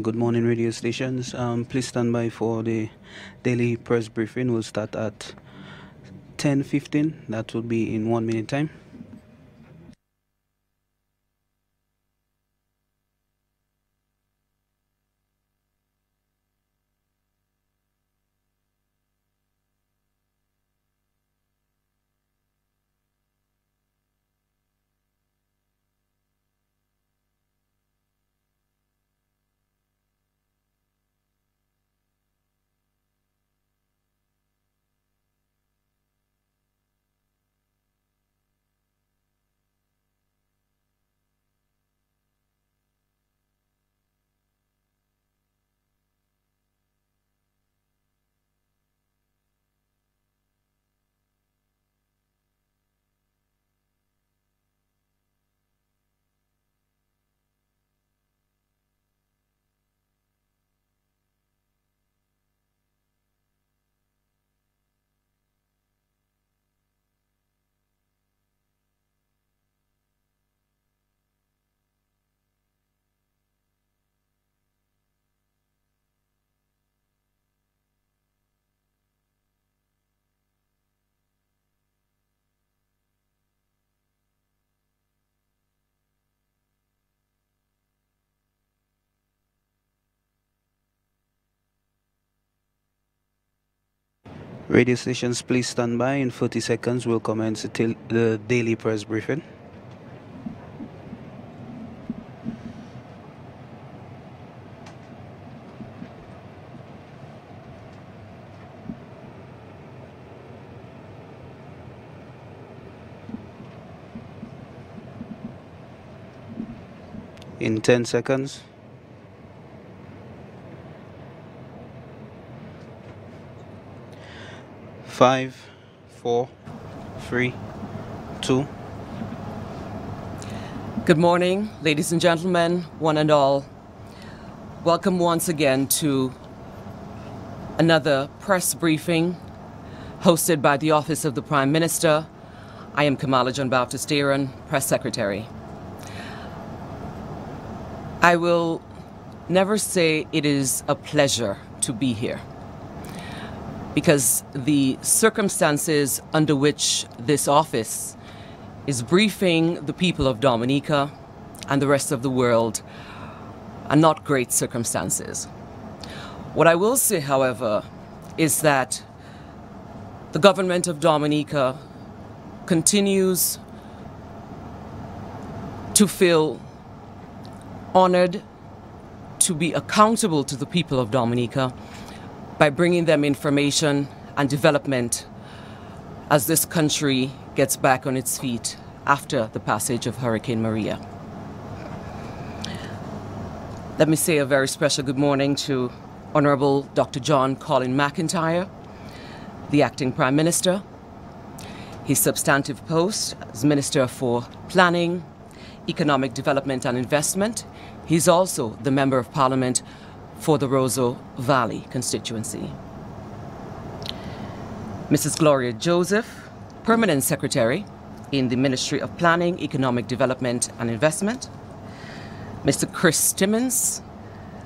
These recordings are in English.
Good morning, radio stations. Please stand by for the daily press briefing. We'll start at 10:15. That will be in 1 minute time. Radio stations, please stand by. In 40 seconds, we'll commence the daily press briefing. In 10 seconds. Five, 4, 3, 2. Good morning, ladies and gentlemen, one and all. Welcome once again to another press briefing hosted by the Office of the Prime Minister. I am Kamala John Baptist Aaron, Press Secretary. I will never say it is a pleasure to be here, because the circumstances under which this office is briefing the people of Dominica and the rest of the world are not great circumstances. What I will say, however, is that the government of Dominica continues to feel honored to be accountable to the people of Dominica by bringing them information and development as this country gets back on its feet after the passage of Hurricane Maria. Let me say a very special good morning to Honorable Dr. John Colin McIntyre, the Acting Prime Minister. His substantive post as Minister for Planning, Economic Development and Investment. He's also the Member of Parliament for the Roseau Valley constituency. Mrs. Gloria Joseph, Permanent Secretary in the Ministry of Planning, Economic Development and Investment. Mr. Chris Timmins,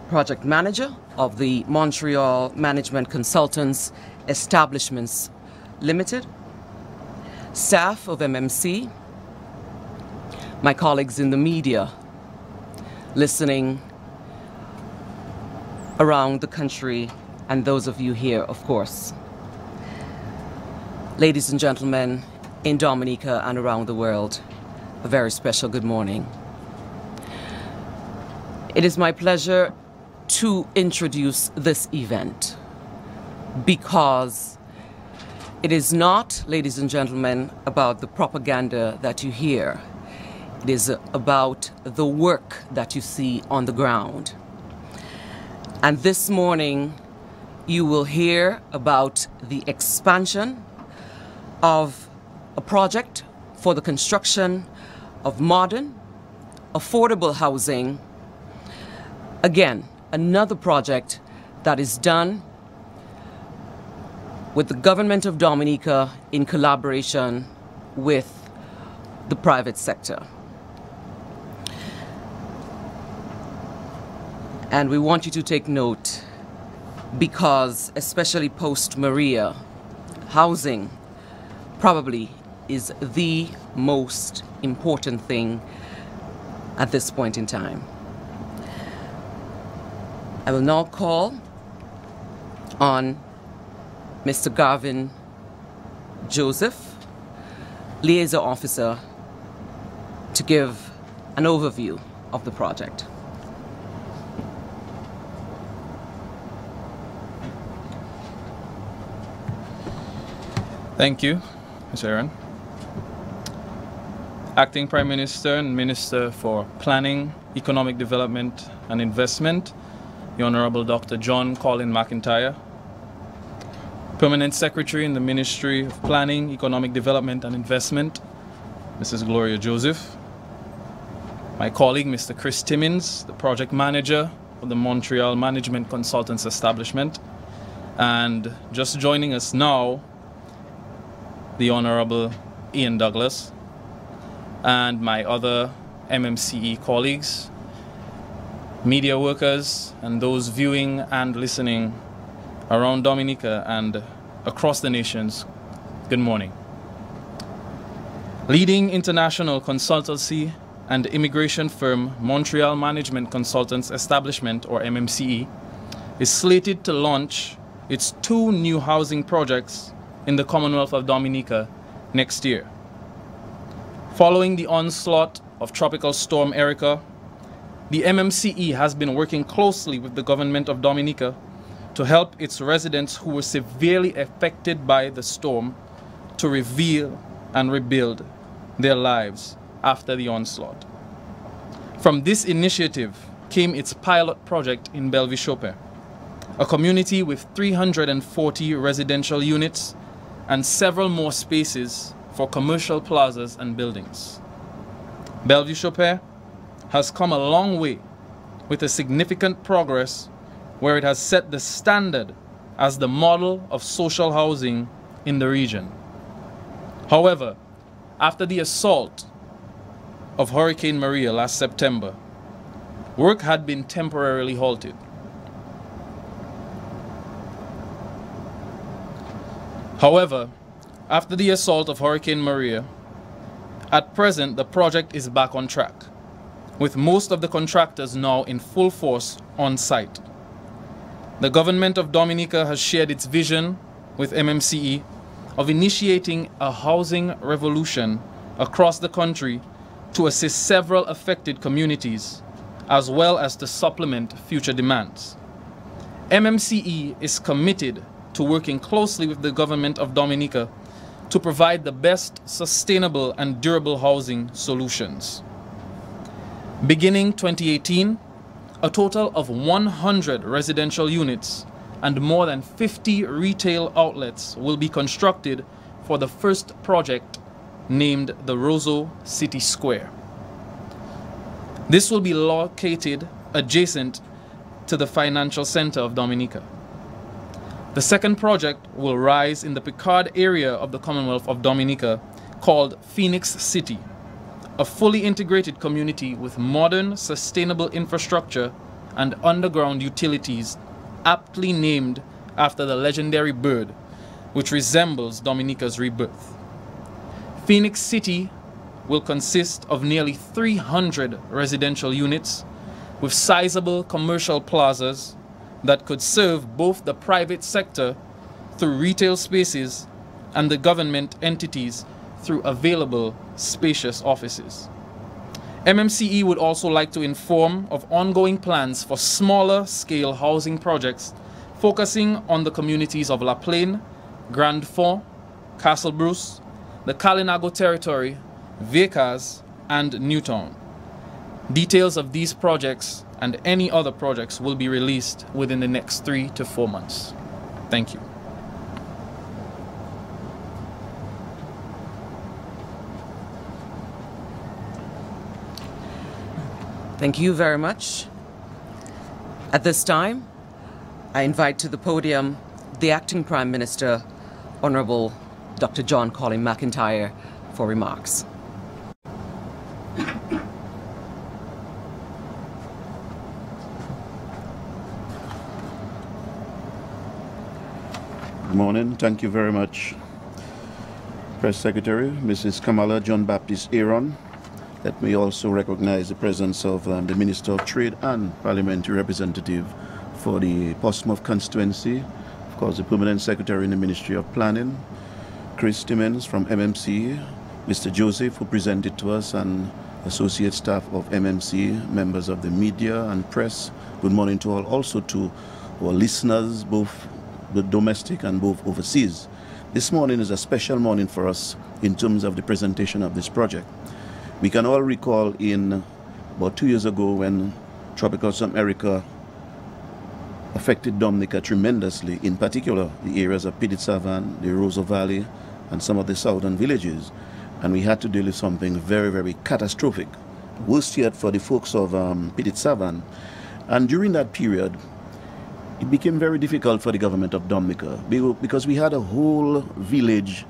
Project Manager of the Montreal Management Consultants Establishments Limited. Staff of MMC, my colleagues in the media listening around the country, and those of you here, of course. Ladies and gentlemen, in Dominica and around the world, a very special good morning. It is my pleasure to introduce this event because it is not, ladies and gentlemen, about the propaganda that you hear. It is about the work that you see on the ground. And this morning, you will hear about the expansion of a project for the construction of modern, affordable housing. Again, another project that is done with the government of Dominica in collaboration with the private sector. And we want you to take note because, especially post-Maria, housing probably is the most important thing at this point in time. I will now call on Mr. Garvin Joseph, liaison officer, to give an overview of the project. Thank you, Ms. Aaron. Acting Prime Minister and Minister for Planning, Economic Development and Investment, the Honorable Dr. John Colin McIntyre. Permanent Secretary in the Ministry of Planning, Economic Development and Investment, Mrs. Gloria Joseph. My colleague, Mr. Chris Timmins, the Project Manager of the Montreal Management Consultants Establishment. And just joining us now, the Honorable Ian Douglas, and my other MMCE colleagues, media workers, and those viewing and listening around Dominica and across the nations, good morning. Leading international consultancy and immigration firm Montreal Management Consultants Establishment, or MMCE, is slated to launch its 2 new housing projects in the Commonwealth of Dominica next year. Following the onslaught of Tropical Storm Erica, the MMCE has been working closely with the government of Dominica to help its residents who were severely affected by the storm to reveal and rebuild their lives after the onslaught. From this initiative came its pilot project in Bellevue-Chopin, a community with 340 residential units and several more spaces for commercial plazas and buildings. Bellevue-Chopin has come a long way with a significant progress where it has set the standard as the model of social housing in the region. However, after the assault of Hurricane Maria last September, work had been temporarily halted. However, after the assault of Hurricane Maria, at present the project is back on track, with most of the contractors now in full force on site. The government of Dominica has shared its vision with MMCE of initiating a housing revolution across the country to assist several affected communities, as well as to supplement future demands. MMCE is committed to working closely with the government of Dominica to provide the best sustainable and durable housing solutions. Beginning 2018, a total of 100 residential units and more than 50 retail outlets will be constructed for the first project named the Roseau City Square. This will be located adjacent to the financial center of Dominica. The second project will rise in the Picard area of the Commonwealth of Dominica called Phoenix City, a fully integrated community with modern, sustainable infrastructure and underground utilities aptly named after the legendary bird, which resembles Dominica's rebirth. Phoenix City will consist of nearly 300 residential units with sizable commercial plazas that could serve both the private sector through retail spaces and the government entities through available spacious offices. MMCE would also like to inform of ongoing plans for smaller scale housing projects focusing on the communities of La Plaine, Grand Fond, Castle Bruce, the Kalinago territory, Vacas, and Newtown. Details of these projects and any other projects will be released within the next 3 to 4 months. Thank you. Thank you very much. At this time, I invite to the podium the Acting Prime Minister, Honorable Dr. John Colin McIntyre, for remarks. morning. Thank you very much, Press Secretary, Mrs. Kamala John Baptist Aaron. Let me also recognize the presence of the Minister of Trade and Parliamentary Representative for the Portsmouth constituency, of course the Permanent Secretary in the Ministry of Planning, Chris Timmins from MMC, Mr. Joseph, who presented to us, and associate staff of MMC, members of the media and press. Good morning to all. Also to our listeners, both the domestic and both overseas. This morning is a special morning for us in terms of the presentation of this project. We can all recall in about 2 years ago when Tropical Storm Erika affected Dominica tremendously, in particular the areas of Petit Savan, the Roseau Valley, and some of the southern villages. And we had to deal with something very, very catastrophic. Worst yet for the folks of Petit Savan. And during that period, it became very difficult for the government of Dominica because we had a whole village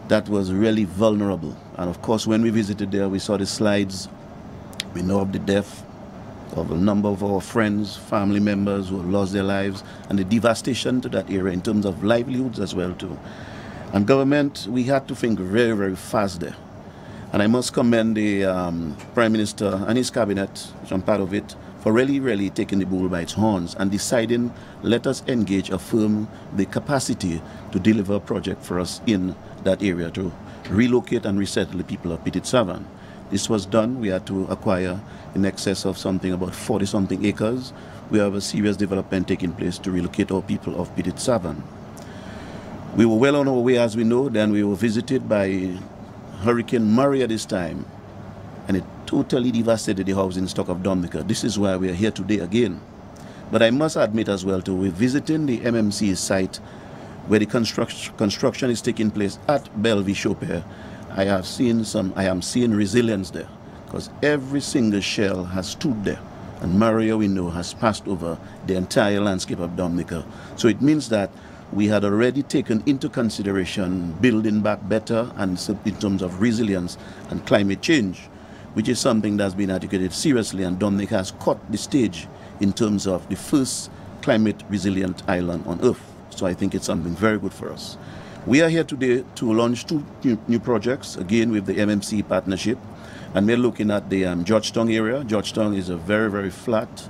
that was really vulnerable. And of course, when we visited there, we saw the slides. We know of the death of a number of our friends, family members who lost their lives, and the devastation to that area in terms of livelihoods as well too. And government, we had to think very, very fast there. And I must commend the Prime Minister and his cabinet, which I'm part of it, for really, really taking the bull by its horns and deciding, let us engage a firm, the capacity to deliver a project for us in that area to relocate and resettle the people of Petit Savan. This was done. We had to acquire in excess of something about 40-something acres. We have a serious development taking place to relocate our people of Petit Savan. We were well on our way, as we know. Then we were visited by Hurricane Maria this time, and it totally devastated the housing stock of Dominica. This is why we are here today again. But I must admit as well too, we're visiting the MMC site where the construction is taking place at Bellevue Chopin. I am seeing resilience there, because every single shell has stood there, and Maria, we know, has passed over the entire landscape of Dominica. So it means that we had already taken into consideration building back better and in terms of resilience and climate change, which is something that's been articulated seriously, and Dominica has caught the stage in terms of the first climate resilient island on earth. So I think it's something very good for us. We are here today to launch two new projects, again with the MMC partnership, and we're looking at the Georgetown area. Georgetown is a very, very flat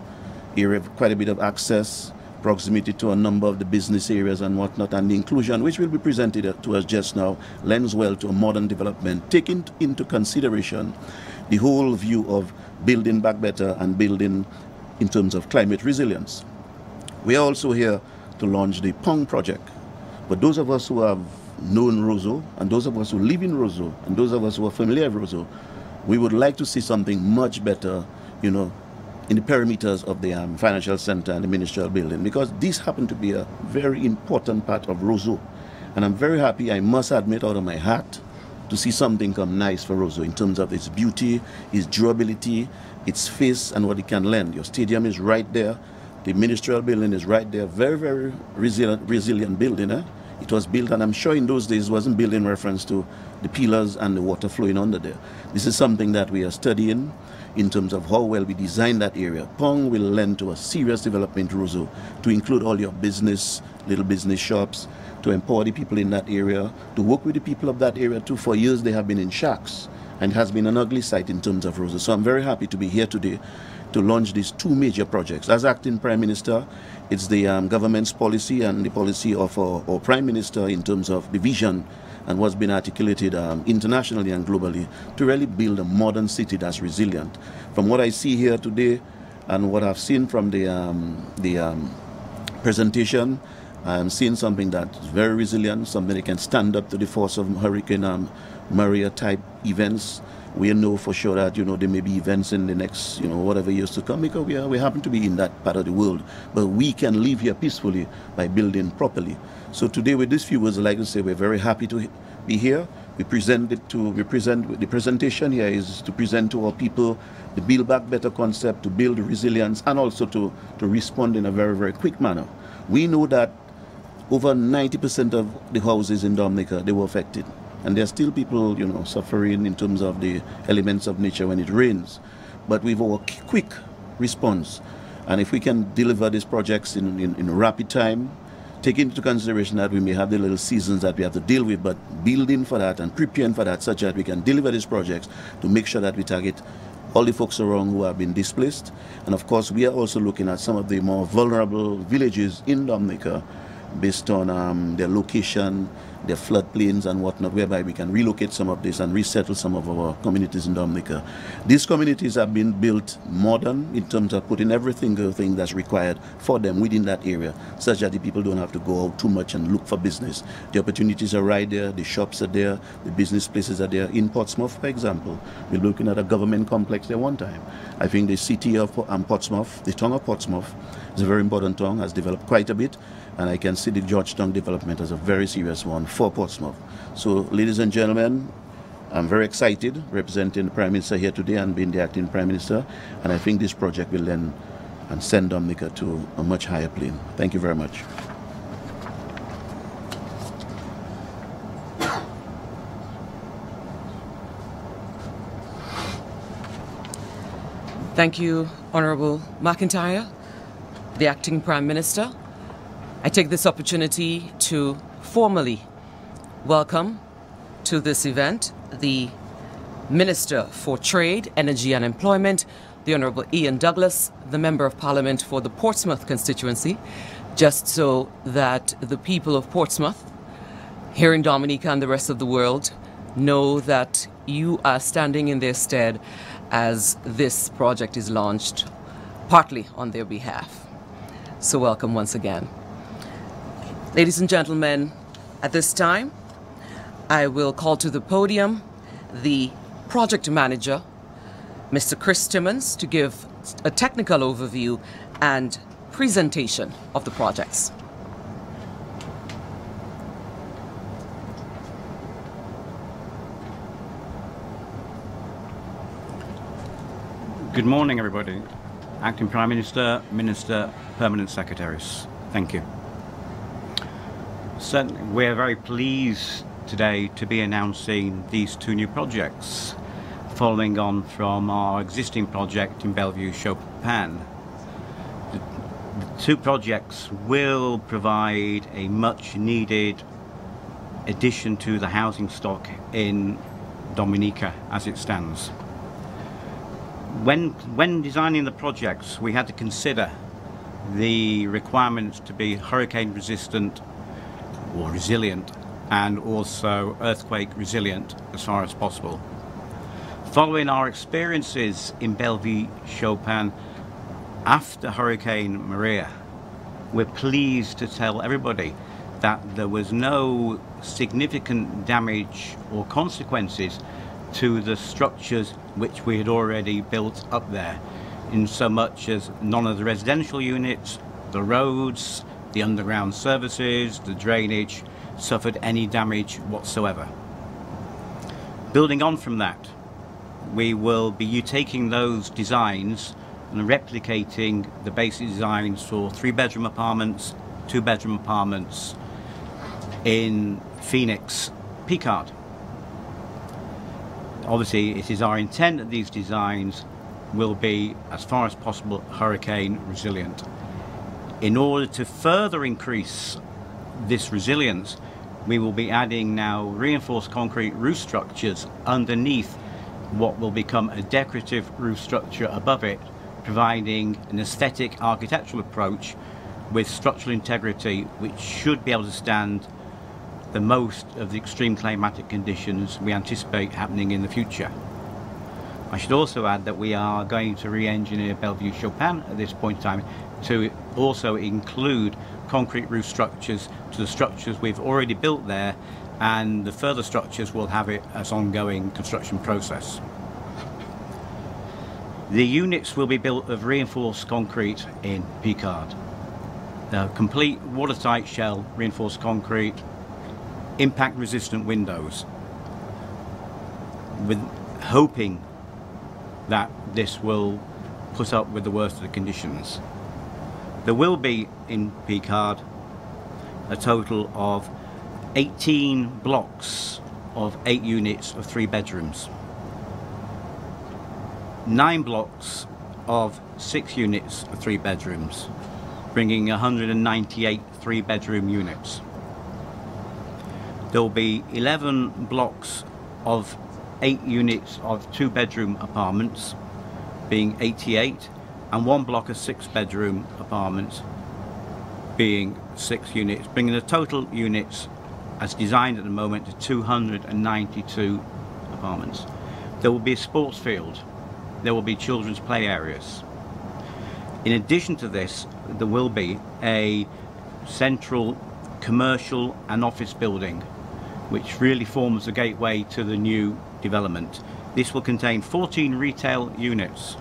area, quite a bit of access, proximity to a number of the business areas and whatnot, and the inclusion, which will be presented to us just now, lends well to a modern development, taking into consideration the whole view of building back better and building in terms of climate resilience. We are also here to launch the Pong project. But those of us who have known Roseau, and those of us who live in Roseau, and those of us who are familiar with Roseau, we would like to see something much better, you know, in the perimeters of the financial center and the ministerial building, because these happen to be a very important part of Roseau. And I'm very happy, I must admit out of my heart, to see something come nice for Roseau in terms of its beauty, its durability, its face, and what it can lend. Your stadium is right there. The ministerial building is right there. Very, very resilient building. It was built, and I'm sure in those days it wasn't built in reference to the pillars and the water flowing under there. This is something that we are studying in terms of how well we design that area. Pong will lend to a serious development, Roseau, to include all your business, little business shops, to empower the people in that area, to work with the people of that area too. For years they have been in shacks, and it has been an ugly sight in terms of Roseau. So I'm very happy to be here today to launch these two major projects. As Acting Prime Minister, it's the government's policy and the policy of our Prime Minister in terms of the vision and what's been articulated internationally and globally to really build a modern city that's resilient. From what I see here today and what I've seen from the presentation, I'm seeing something that's very resilient, something that can stand up to the force of Hurricane Maria type events. We know for sure that, you know, there may be events in the next, you know, whatever years to come, because we happen to be in that part of the world. But we can live here peacefully by building properly. So today with these few words, I'd like to say we're very happy to be here. The presentation here is to present to our people the Build Back Better concept, to build resilience, and also to respond in a very, very quick manner. We know that over 90% of the houses in Dominica, they were affected. And there are still people, you know, suffering in terms of the elements of nature when it rains. But with our quick response, and if we can deliver these projects in rapid time, taking into consideration that we may have the little seasons that we have to deal with, but building for that and preparing for that such that we can deliver these projects to make sure that we target all the folks around who have been displaced. And of course, we are also looking at some of the more vulnerable villages in Dominica based on their location, their floodplains and whatnot, whereby we can relocate some of this and resettle some of our communities in Dominica. These communities have been built modern in terms of putting every single thing that's required for them within that area, such that the people don't have to go out too much and look for business. The opportunities are right there, the shops are there, the business places are there. In Portsmouth, for example, we're looking at a government complex there one time. I think the city of Portsmouth, the town of Portsmouth, is a very important town, has developed quite a bit, and I can see the Georgetown development as a very serious one for Portsmouth. So, ladies and gentlemen, I'm very excited representing the Prime Minister here today and being the acting Prime Minister, and I think this project will then send Dominica to a much higher plane. Thank you very much. Thank you, Honourable McIntyre, the acting Prime Minister. I take this opportunity to formally welcome to this event the Minister for Trade, Energy and Employment, the Honourable Ian Douglas, the Member of Parliament for the Portsmouth constituency, just so that the people of Portsmouth, here in Dominica and the rest of the world, know that you are standing in their stead as this project is launched, partly on their behalf. So welcome once again. Ladies and gentlemen, at this time, I will call to the podium the project manager, Mr. Chris Timmons, to give a technical overview and presentation of the projects. Good morning, everybody. Acting Prime Minister, Minister, Permanent Secretaries. Thank you. So we're very pleased today to be announcing these two new projects, following on from our existing project in Bellevue, Chopin. The two projects will provide a much needed addition to the housing stock in Dominica as it stands. When designing the projects, we had to consider the requirements to be hurricane resistant or resilient, and also earthquake resilient as far as possible. Following our experiences in Bellevue, Chopin after Hurricane Maria, we're pleased to tell everybody that there was no significant damage or consequences to the structures which we had already built up there, in so much as none of the residential units, the roads, the underground services, the drainage suffered any damage whatsoever. Building on from that, we will be taking those designs and replicating the basic designs for 3-bedroom apartments, 2-bedroom apartments in Phoenix, Picard. Obviously, it is our intent that these designs will be, as far as possible, hurricane resilient. In order to further increase this resilience, we will be adding now reinforced concrete roof structures underneath what will become a decorative roof structure above it, providing an aesthetic architectural approach with structural integrity which should be able to stand the most of the extreme climatic conditions we anticipate happening in the future. I should also add that we are going to re-engineer Bellevue Chopin at this point in time to also include concrete roof structures to the structures we've already built there, and the further structures will have it as ongoing construction process. The units will be built of reinforced concrete in Picard. The complete watertight shell reinforced concrete, impact resistant windows, with hoping that this will put up with the worst of the conditions. There will be in Picard a total of 18 blocks of 8 units of 3 bedrooms, 9 blocks of 6 units of 3 bedrooms, bringing 198 three-bedroom units. There will be 11 blocks of 8 units of two-bedroom apartments, being 88, and 1 block of 6-bedroom apartments, being 6 units, bringing the total units as designed at the moment to 292 apartments. There will be a sports field. There will be children's play areas. In addition to this, there will be a central commercial and office building, which really forms the gateway to the new development. This will contain 14 retail units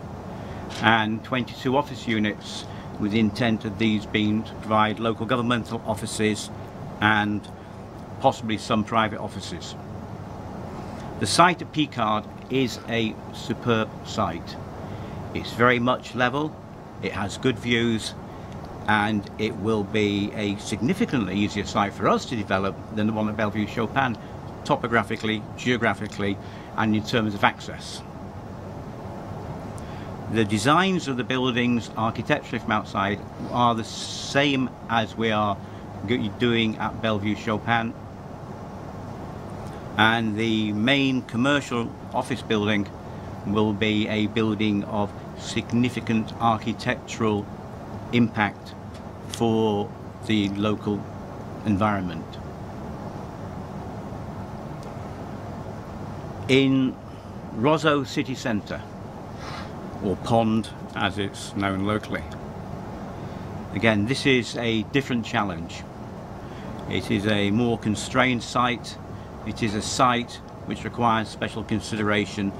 and 22 office units, with the intent of these being to provide local governmental offices and possibly some private offices. The site at Picard is a superb site. It's very much level, it has good views, and it will be a significantly easier site for us to develop than the one at Bellevue Chopin, topographically, geographically, and in terms of access. The designs of the buildings architecturally from outside are the same as we are doing at Bellevue Chopin, and the main commercial office building will be a building of significant architectural impact for the local environment. In Roseau City Centre, or Pond as it's known locally, again, this is a different challenge. It is a more constrained site. It is a site which requires special consideration,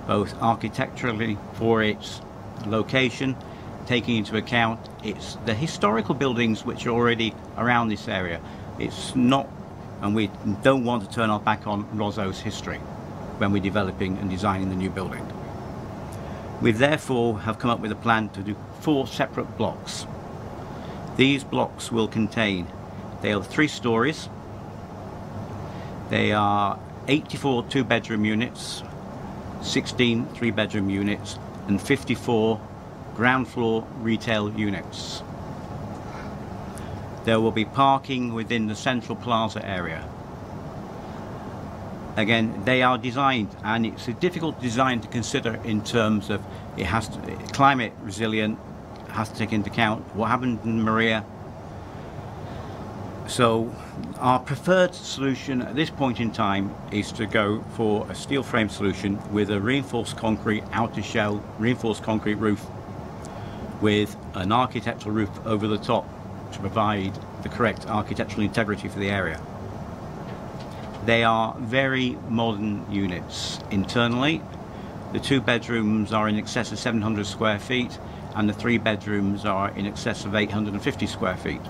both architecturally for its location, taking into account the historical buildings which are already around this area. It's not, and we don't want to turn our back on Roseau's history when we're developing and designing the new building. We therefore have come up with a plan to do 4 separate blocks. These blocks will contain, they are 3 stories, they are 84 two-bedroom units, 16 three-bedroom units, and 54 ground floor retail units. There will be parking within the central plaza area. Again, they are designed, and it's a difficult design to consider in terms of it has to be climate resilient, has to take into account what happened in Maria. So our preferred solution at this point in time is to go for a steel frame solution with a reinforced concrete outer shell, reinforced concrete roof with an architectural roof over the top to provide the correct architectural integrity for the area. They are very modern units internally. The 2 bedrooms are in excess of 700 square feet and the 3 bedrooms are in excess of 850 square feet.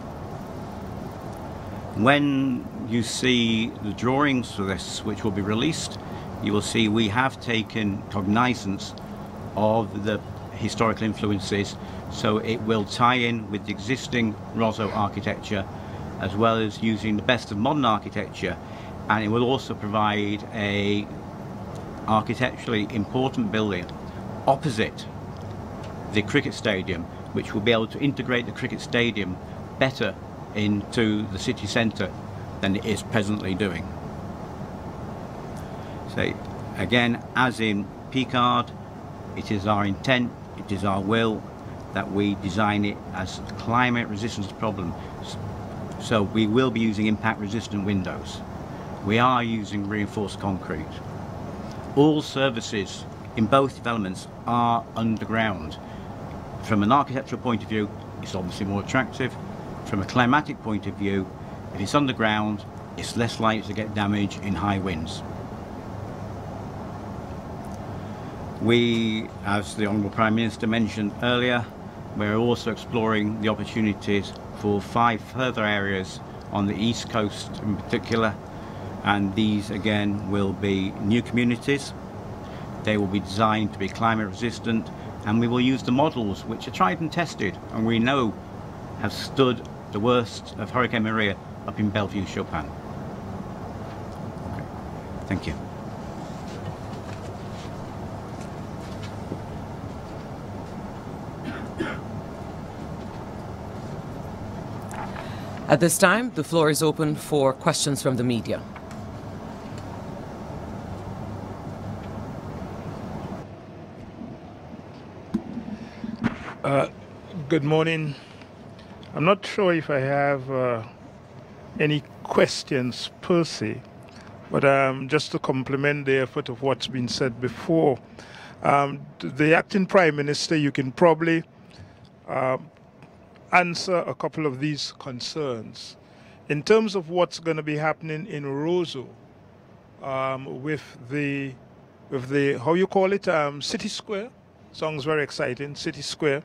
When you see the drawings for this, which will be released, you will see we have taken cognizance of the historical influences, so it will tie in with the existing Roseau architecture as well as using the best of modern architecture, and it will also provide a architecturally important building opposite the cricket stadium, which will be able to integrate the cricket stadium better into the city centre than it is presently doing. So again, as in Picard, it is our intent, it is our will that we design it as a climate resistance problem. So we will be using impact resistant windows. We are using reinforced concrete. All services in both developments are underground. From an architectural point of view, it's obviously more attractive. From a climatic point of view, if it's underground, it's less likely to get damage in high winds. We, as the Honourable Prime Minister mentioned earlier, we're also exploring the opportunities for 5 further areas on the East Coast in particular, and these again will be new communities. They will be designed to be climate resistant, and we will use the models which are tried and tested and we know have stood the worst of Hurricane Maria up in Bellevue Chopin. Okay. Thank you. At this time, the floor is open for questions from the media. Good morning. I'm not sure if I have any questions per se, but just to complement the effort of what's been said before, the acting Prime Minister, you can probably answer a couple of these concerns. In terms of what's going to be happening in Roseau with the, how you call it, City Square, sounds very exciting, City Square.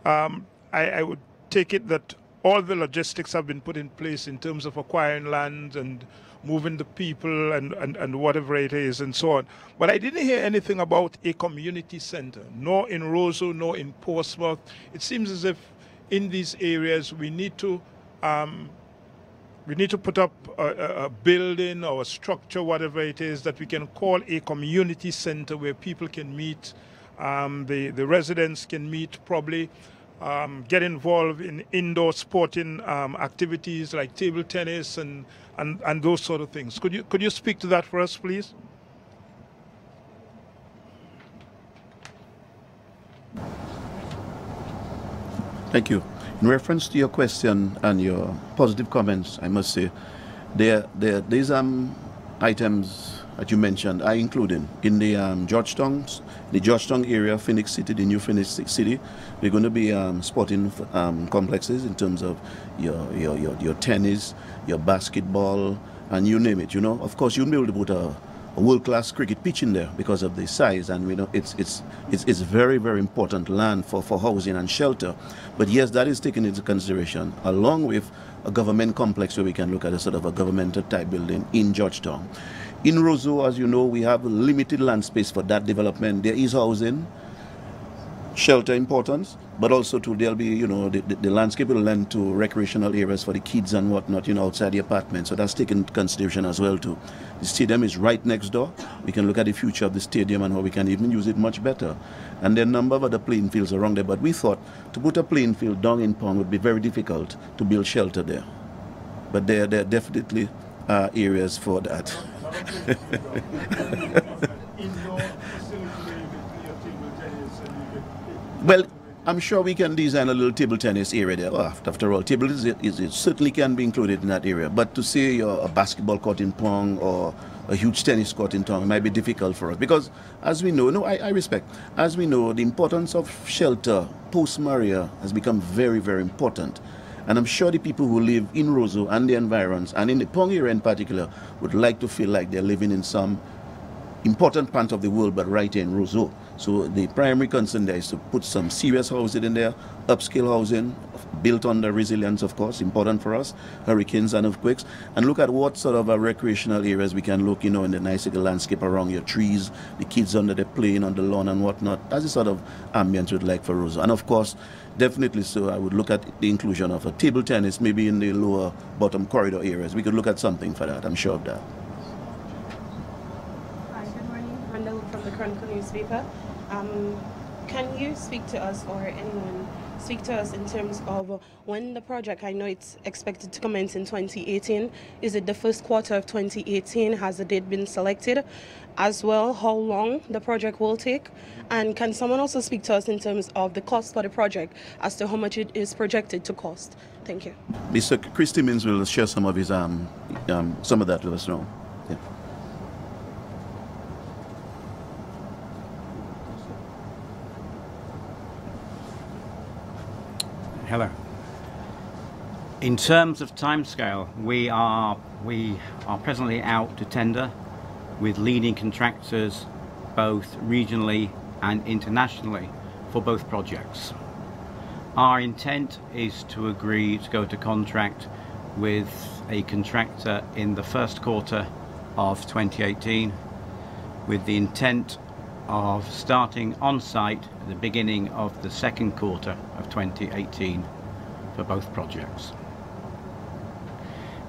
I would take it that all the logistics have been put in place in terms of acquiring land and moving the people and whatever it is and so on. But I didn't hear anything about a community center, nor in Roseau, nor in Portsmouth. It seems as if in these areas we need to put up a building or a structure, whatever it is, that we can call a community center where people can meet, the residents can meet, probably get involved in indoor sporting activities like table tennis and those sort of things. Could you speak to that for us, please? Thank you. In reference to your question and your positive comments, I must say, these items that you mentioned are included in the Georgetown area, Phoenix City, the new Phoenix City. We're going to be sporting complexes in terms of your tennis, your basketball, and you name it. You know, of course, you'll be able to put a world-class cricket pitch in there because of the size, and we know it's very, very important land for housing and shelter. But yes, that is taken into consideration, along with a government complex where we can look at a sort of a governmental type building in Georgetown. In Roseau, as you know, we have limited land space for that development. There is housing, shelter importance, but also there'll be, you know, the landscape will lend to recreational areas for the kids and whatnot, you know, outside the apartment. So that's taken into consideration as well too. The stadium is right next door. We can look at the future of the stadium and how we can even use it much better. And there are a number of other playing fields around there, but we thought to put a playing field down in Pond would be very difficult to build shelter there. But there definitely are areas for that. Well, I'm sure we can design a little table tennis area there. Well, after all, table it certainly can be included in that area. But to say a basketball court in Pong or a huge tennis court in Pong might be difficult for us. Because as we know, I respect, as we know, the importance of shelter post-Maria has become very, very important. And I'm sure the people who live in Roseau and the environs, and in the Pong area in particular, would like to feel like they're living in some important part of the world, but right here in Roseau. So the primary concern there is to put some serious housing in there, upscale housing, built on the resilience, of course, important for us, hurricanes and earthquakes, and look at what sort of recreational areas we can look, you know, in the nice little landscape around your trees, the kids under the playing on the lawn and whatnot. That's the sort of ambience we'd like for Roseau. And of course, definitely so, I would look at the inclusion of a table tennis, maybe in the lower bottom corridor areas. We could look at something for that, I'm sure of that. Hi, good morning. Randall from the Chronicle newspaper. Can you speak to us, or anyone speak to us, in terms of when the project, I know it's expected to commence in 2018, is it the first quarter of 2018? Has the date been selected? As well, how long the project will take? And can someone also speak to us in terms of the cost for the project, as to how much it is projected to cost? Thank you. Mr. Chris Timmins will share some of his some of that with us now. Yeah. Hello. In terms of timescale, we are presently out to tender with leading contractors both regionally and internationally for both projects. Our intent is to agree to go to contract with a contractor in the first quarter of 2018, with the intent of starting on site at the beginning of the second quarter of 2018 for both projects.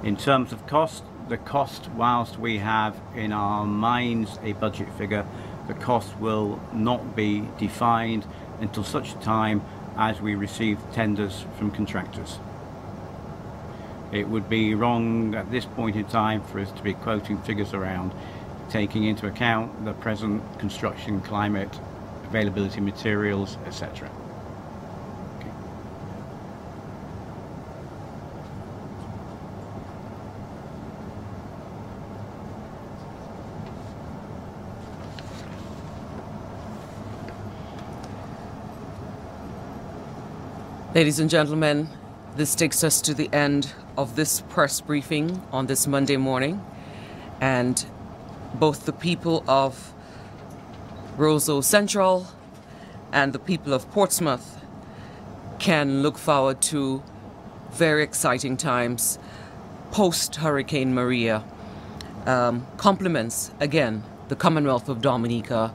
In terms of cost, the cost, whilst we have in our minds a budget figure, the cost will not be defined until such time as we receive tenders from contractors. It would be wrong at this point in time for us to be quoting figures around taking into account the present construction climate, availability of materials, etc. Ladies and gentlemen, this takes us to the end of this press briefing on this Monday morning, and both the people of Roseau Central and the people of Portsmouth can look forward to very exciting times post-Hurricane Maria. Compliments, again, the Commonwealth of Dominica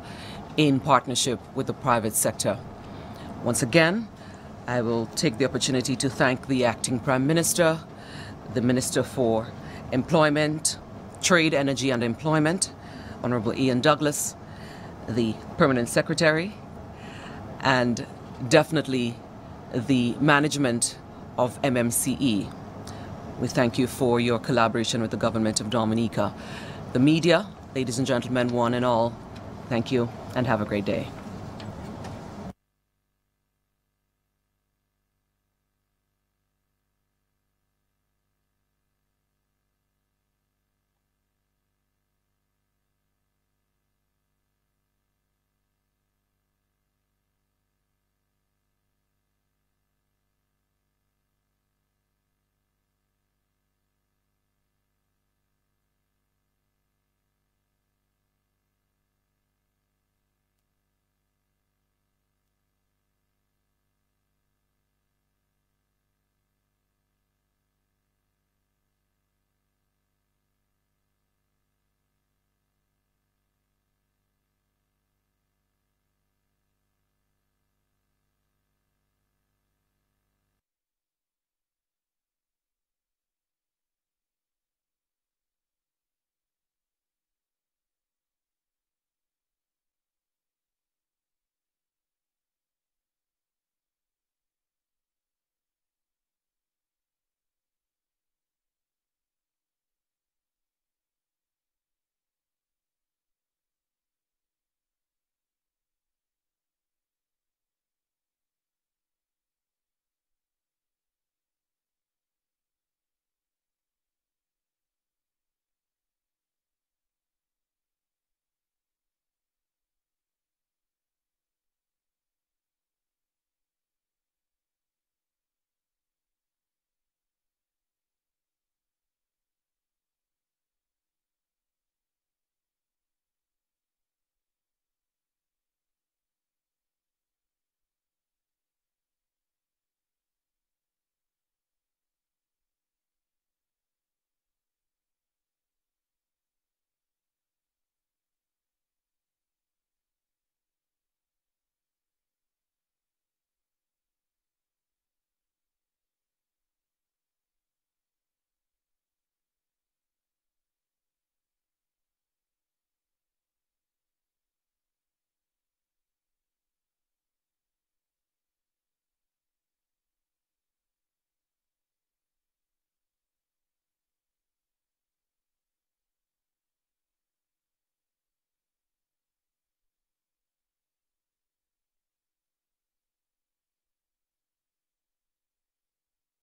in partnership with the private sector. Once again, I will take the opportunity to thank the Acting Prime Minister, the Minister for Employment, Trade, Energy and Employment, Honorable Ian Douglas, the Permanent Secretary, and definitely the management of MMCE. We thank you for your collaboration with the Government of Dominica. The media, ladies and gentlemen, one and all, thank you and have a great day.